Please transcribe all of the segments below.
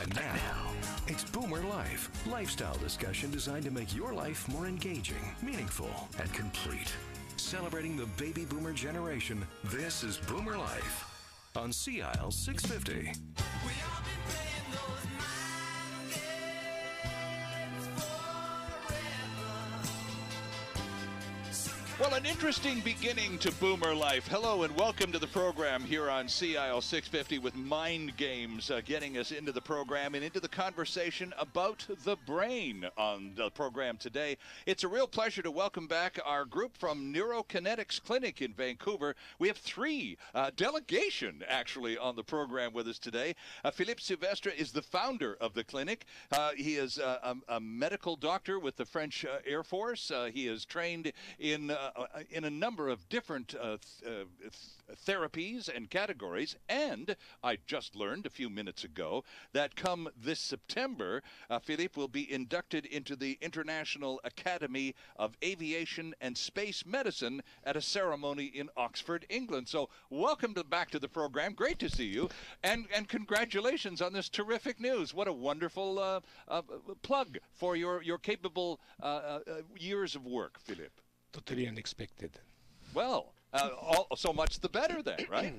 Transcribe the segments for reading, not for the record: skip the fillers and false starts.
And now, it's BoomerLife, lifestyle discussion designed to make your life more engaging, meaningful, and complete. Celebrating the baby boomer generation, this is BoomerLife on CIL 650. Well, an interesting beginning to Boomer Life. Hello and welcome to the program here on CIL 650 with Mind Games getting us into the program and into the conversation about the brain on the program today. It's a real pleasure to welcome back our group from Neurokinetics Clinic in Vancouver. We have three delegation actually on the program with us today. Philippe Silvestre is the founder of the clinic. He is a medical doctor with the French Air Force. He is trained in a number of different therapies and categories, and I just learned a few minutes ago that come this September, Philippe will be inducted into the International Academy of Aviation and Space Medicine at a ceremony in Oxford, England. So welcome back to the program. Great to see you, and congratulations on this terrific news. What a wonderful plug for your capable years of work, Philippe. Totally unexpected. Well, so much the better then, right?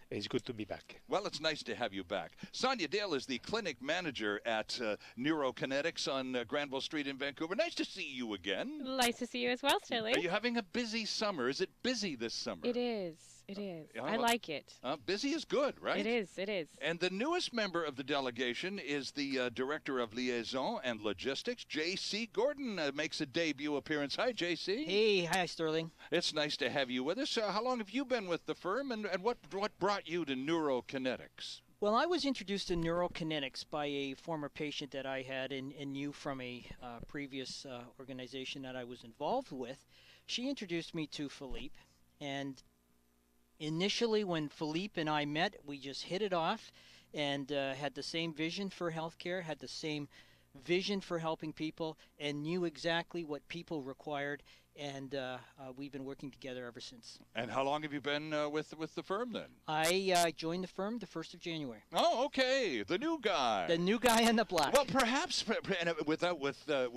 It's good to be back. Well, it's nice to have you back. Sonia Dale is the clinic manager at Neurokinetics on Granville Street in Vancouver. Nice to see you again. Nice to see you as well, Sterling. Are you having a busy summer? Is it busy this summer? It is. It is. I like it. Busy is good, right? It is. It is. And the newest member of the delegation is the Director of Liaison and Logistics, J.C. Gordon, makes a debut appearance. Hi, J.C. Hey, hi, Sterling. It's nice to have you with us. How long have you been with the firm, and what brought you to Neurokinetics? Well, I was introduced to Neurokinetics by a former patient that I had and knew from a previous organization that I was involved with. She introduced me to Philippe, and initially when Philippe and I met, we just hit it off and had the same vision for healthcare, had the same vision for helping people, and knew exactly what people required, and we've been working together ever since. And how long have you been with the firm then? I joined the firm the 1st of January. Oh, okay, the new guy. The new guy in the black. Well, perhaps with a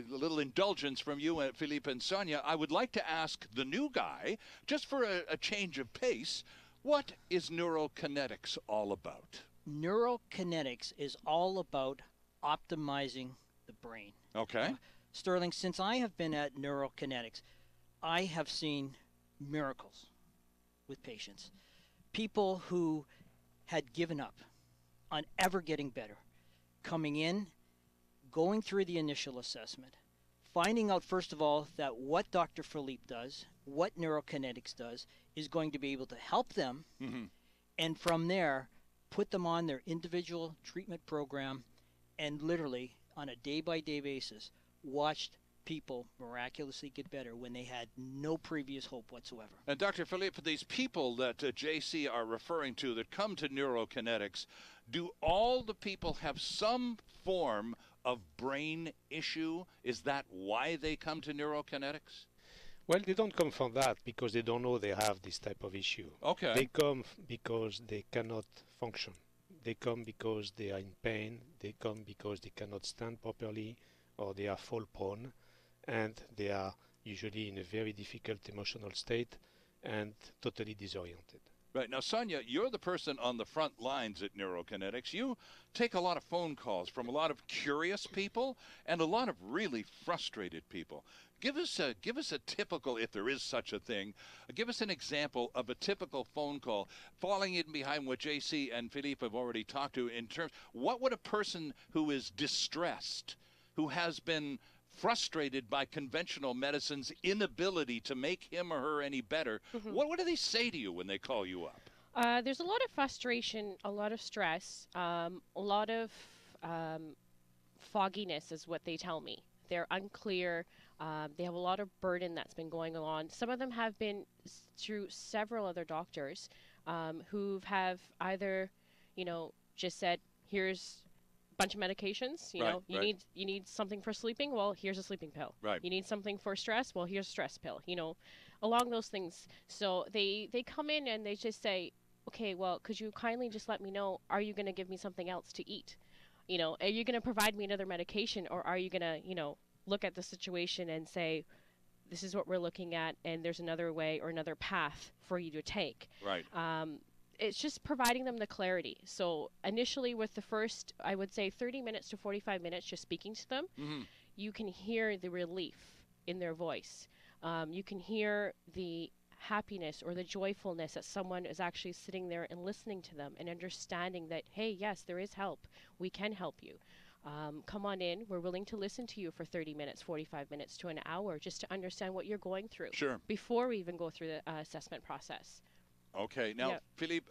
little indulgence from you, Philippe and Sonia, I would like to ask the new guy, just for a change of pace, what is Neurokinetics all about? Neurokinetics is all about optimizing the brain. Okay. Sterling, since I have been at Neurokinetics, I have seen miracles with patients. People who had given up on ever getting better, coming in, going through the initial assessment, finding out, first of all, that what Dr. Philippe does, what Neurokinetics does, is going to be able to help them, and from there, put them on their individual treatment program, and literally, on a day-by-day basis, watched people miraculously get better when they had no previous hope whatsoever. And Dr. Philippe, these people that JC are referring to that come to Neurokinetics, do all the people have some form of brain issue? Is that why they come to Neurokinetics? Well, they don't come from that because they don't know they have this type of issue. Okay. They come because they cannot function. They come because they are in pain. They come because they cannot stand properly, or they are fall prone, and they are usually in a very difficult emotional state and totally disoriented. Right. Now, Sonia, you're the person on the front lines at Neurokinetics. You take a lot of phone calls from a lot of curious people and a lot of really frustrated people. Give us a typical, if there is such a thing, give us an example of a typical phone call, falling in behind what JC and Philippe have already talked to in terms, what would a person who is distressed, who has been frustrated by conventional medicine's inability to make him or her any better, what do they say to you when they call you up? There's a lot of frustration, a lot of stress, a lot of fogginess is what they tell me. They're unclear. They have a lot of burden that's been going on. Some of them have been through several other doctors who have either, just said, here's bunch of medications. You need something for sleeping. Well, here's a sleeping pill. Right. You need something for stress. Well, here's a stress pill. Along those things. So they come in and they just say, okay, well, could you kindly just let me know, are you going to give me something else to eat? Are you going to provide me another medication, or are you going to, look at the situation and say, this is what we're looking at, and there's another way or another path for you to take. Right. It's just providing them the clarity. So initially with the first, I would say 30 minutes to 45 minutes, just speaking to them, you can hear the relief in their voice. You can hear the happiness or the joyfulness that someone is actually sitting there and listening to them and understanding that, hey, yes, there is help. We can help you. Come on in. We're willing to listen to you for 30 minutes, 45 minutes to an hour just to understand what you're going through. Sure. Before we even go through the assessment process. Okay. Now, Philippe,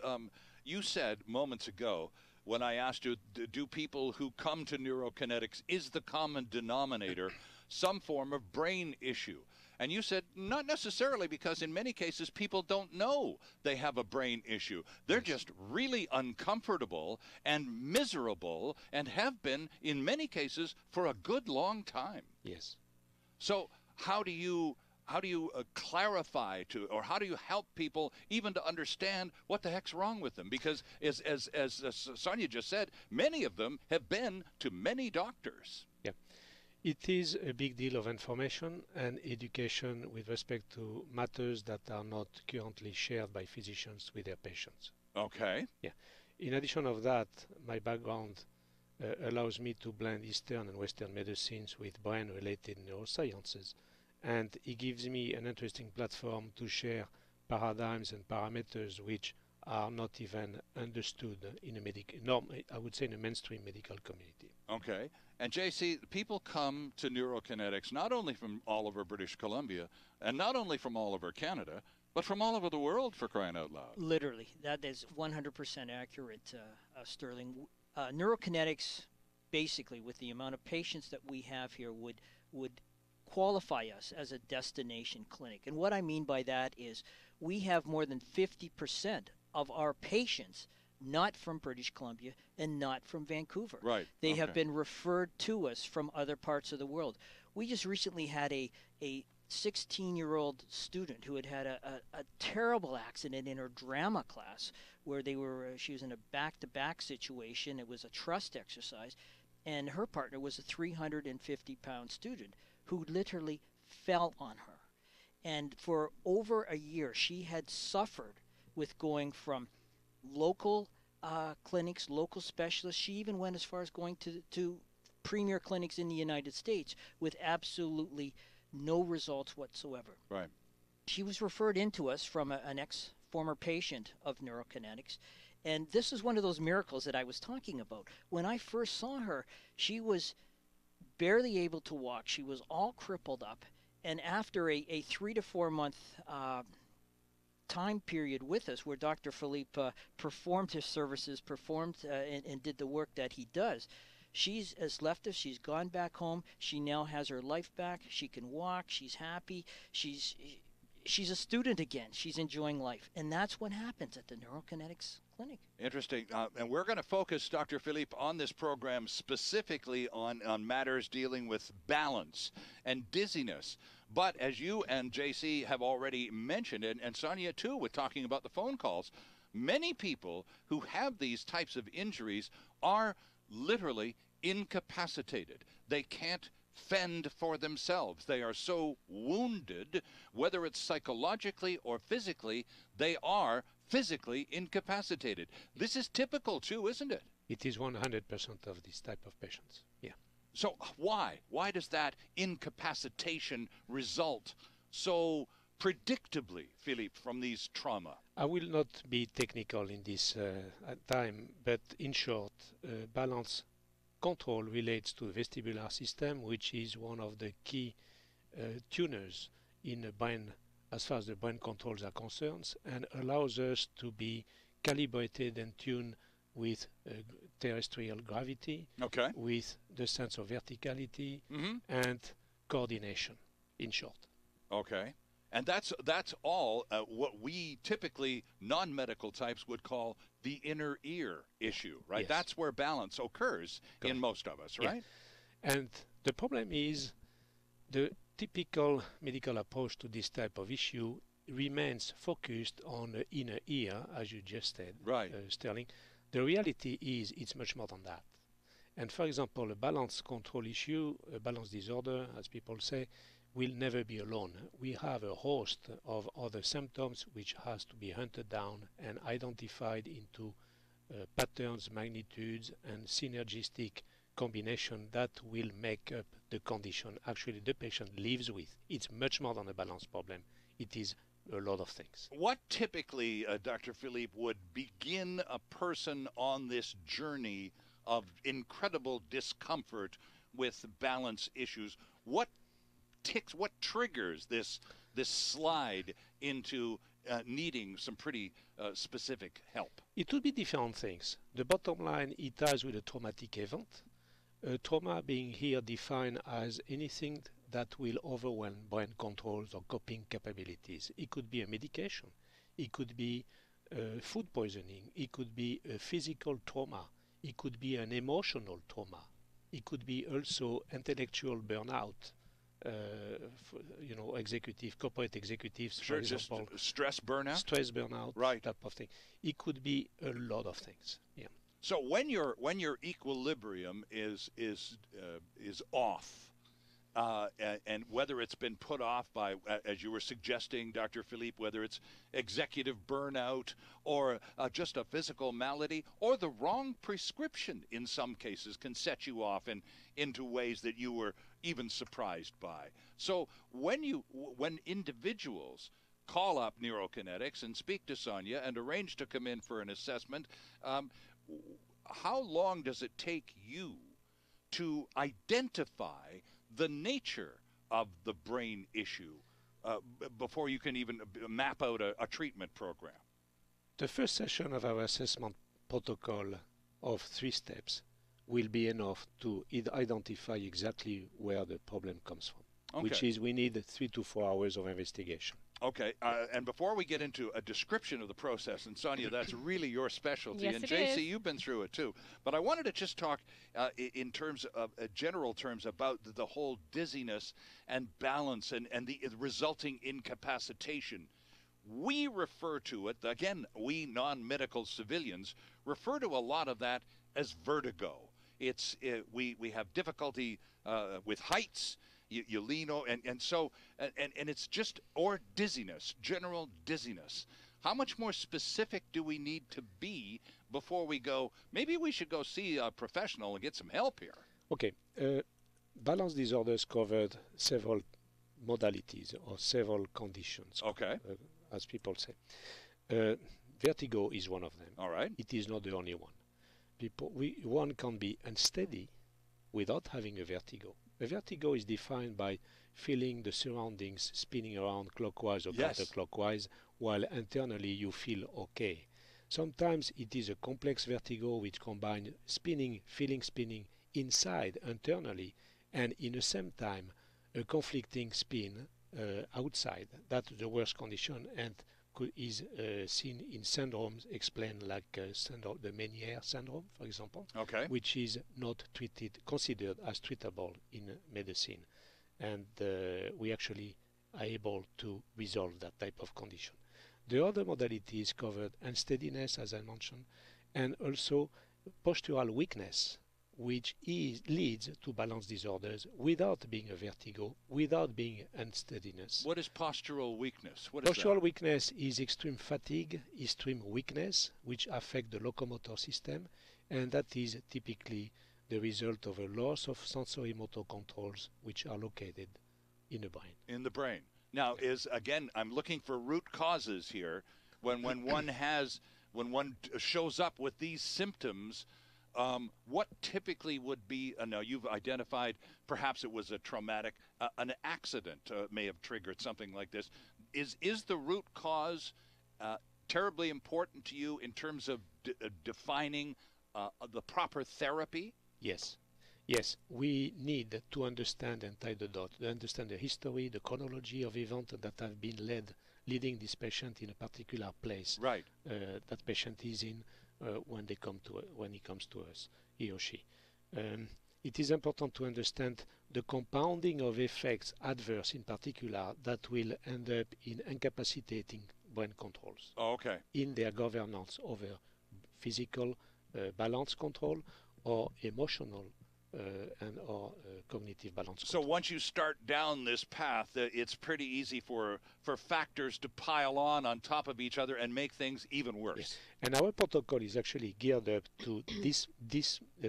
you said moments ago when I asked you, do people who come to Neurokinetics, is the common denominator some form of brain issue? And you said not necessarily, because in many cases people don't know they have a brain issue. They're just really uncomfortable and miserable and have been in many cases for a good long time. Yes. So how do you clarify to, or how do you help people even to understand what the heck's wrong with them? Because as Sonia just said, many of them have been to many doctors. Yeah. It is a big deal of information and education with respect to matters that are not currently shared by physicians with their patients. Okay. Yeah. In addition of that, my background allows me to blend Eastern and Western medicines with brain-related neurosciences, and it gives me an interesting platform to share paradigms and parameters which are not even understood in I would say in a mainstream medical community. Okay. And JC, people come to Neurokinetics not only from all over British Columbia and not only from all over Canada, but from all over the world, for crying out loud. Literally. That is 100% accurate, Sterling. Neurokinetics, basically, with the amount of patients that we have here, would qualify us as a destination clinic. And what I mean by that is we have more than 50% of our patients not from British Columbia and not from Vancouver. Right. They have been referred to us from other parts of the world. We just recently had a 16-year-old student who had a terrible accident in her drama class where she was in a back-to-back situation. It was a trust exercise, and her partner was a 350-pound student who literally fell on her. And for over a year, she had suffered with going from local clinics, local specialists. She even went as far as going to premier clinics in the United States with absolutely no results whatsoever. Right. She was referred in to us from an former patient of Neurokinetics, and this is one of those miracles that I was talking about. When I first saw her, she was barely able to walk. She was all crippled up, and after a 3 to 4 month time period with us where Dr. Philippe performed his services, and did the work that he does, she has left us. She's gone back home. She now has her life back. She can walk. She's happy. She's a student again. She's enjoying life. And that's what happens at the Neurokinetics Clinic. Interesting. And we're going to focus, Dr. Philippe, on this program specifically on matters dealing with balance and dizziness. But as you and JC have already mentioned, and Sonia too, with talking about the phone calls, many people who have these types of injuries are literally incapacitated. They can't fend for themselves. They are so wounded, whether it's psychologically or physically, they are physically incapacitated. This is typical too, isn't it? It is 100% of this type of patients. Yeah. So why? Why does that incapacitation result so predictably, Philippe, from these trauma? I will not be technical in this time, but in short, balance control relates to the vestibular system, which is one of the key tuners in the brain as far as the brain controls are concerned, and allows us to be calibrated and tuned with terrestrial gravity, with the sense of verticality, and coordination, in short. Okay. And that's all what we typically non-medical types would call the inner ear issue, right? Yes. That's where balance occurs in most of us, right? Yeah. And the problem is the typical medical approach to this type of issue remains focused on the inner ear, as you just said, Right. Sterling. The reality is it's much more than that. And for example, a balance control issue, a balance disorder, as people say, will never be alone. We have a host of other symptoms which has to be hunted down and identified into patterns, magnitudes, and synergistic combination that will make up the condition actually the patient lives with. It's much more than a balance problem. It is a lot of things. What typically, Dr. Philippe, would begin a person on this journey of incredible discomfort with balance issues? What triggers this slide into needing some pretty specific help? It would be different things. The bottom line, it ties with a traumatic event. Trauma being here defined as anything that will overwhelm brain controls or coping capabilities. It could be a medication. It could be food poisoning. It could be a physical trauma. It could be an emotional trauma. It could be also intellectual burnout. Corporate executives, Sure, for example, just stress burnout, right? Type of thing. It could be a lot of things. Yeah. So when your equilibrium is off, and whether it's been put off by, as you were suggesting, Dr. Philippe, whether it's executive burnout or just a physical malady or the wrong prescription in some cases can set you off into ways that you were even surprised by. So when individuals call up Neurokinetics and speak to Sonia and arrange to come in for an assessment, how long does it take you to identify the nature of the brain issue before you can even map out a treatment program? The first session of our assessment protocol of 3 steps will be enough to identify exactly where the problem comes from, which is we need 3 to 4 hours of investigation. Okay, and before we get into a description of the process, and Sonia, that's really your specialty, Yes, and it JC, is. you've been through it too. But I wanted to just talk in terms of general terms about the whole dizziness and balance and the resulting incapacitation. We refer to it, again, we non-medical civilians refer to a lot of that as vertigo. We have difficulty with heights. You lean over, and it's just, or dizziness, general dizziness. How much more specific do we need to be before we go, maybe we should go see a professional and get some help here? Okay, balance disorders covered several modalities or several conditions, Okay. As people say. Vertigo is one of them. All right. It is not the only one. One can be unsteady without having a vertigo. A vertigo is defined by feeling the surroundings spinning around clockwise or counterclockwise, while internally you feel okay. Sometimes it is a complex vertigo which combines feeling spinning inside internally, and in the same time a conflicting spin outside. That's the worst condition, and is seen in syndromes explained like the Meniere syndrome, for example, which is not considered as treatable in medicine, and we actually are able to resolve that type of condition. The other modalities covered unsteadiness, as I mentioned, and also postural weakness, which leads to balance disorders without being a vertigo, without being unsteadiness. What is postural weakness? Postural weakness is extreme fatigue, extreme weakness, which affect the locomotor system, and that is typically the result of a loss of sensory motor controls, which are located in the brain. In the brain. Now, I'm looking for root causes here. When one shows up with these symptoms, what typically would be, now you've identified perhaps it was a traumatic, an accident may have triggered something like this. Is the root cause terribly important to you in terms of defining the proper therapy? Yes. Yes, we need to understand and tie the dot, to understand the history, the chronology of events that have been leading this patient in a particular place. Right. That patient is in when he comes to us, he or she. it is important to understand the compounding of effects, adverse in particular, that will end up in incapacitating brain controls Okay. in their governance over physical balance control or emotional or cognitive balance So control. once you start down this path, it's pretty easy for factors to pile on top of each other and make things even worse. Yes. And our protocol is actually geared up to this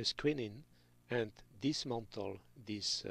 screening and dismantle this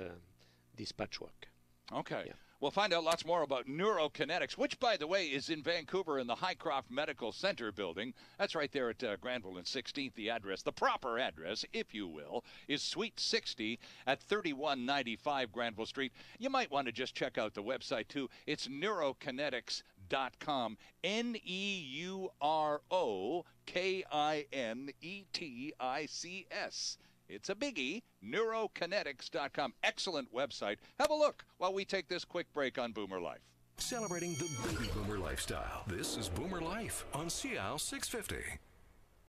patchwork. Okay. Yeah. We'll find out lots more about Neurokinetics, which, by the way, is in Vancouver in the Highcroft Medical Center building. That's right there at Granville and 16th. The address, the proper address, if you will, is Suite 60 at 3195 Granville Street. You might want to just check out the website, too. It's neurokinetics.com, Neurokinetics. It's a biggie, neurokinetics.com. Excellent website. Have a look while we take this quick break on Boomer Life. Celebrating the baby boomer lifestyle. This is Boomer Life on CL 650.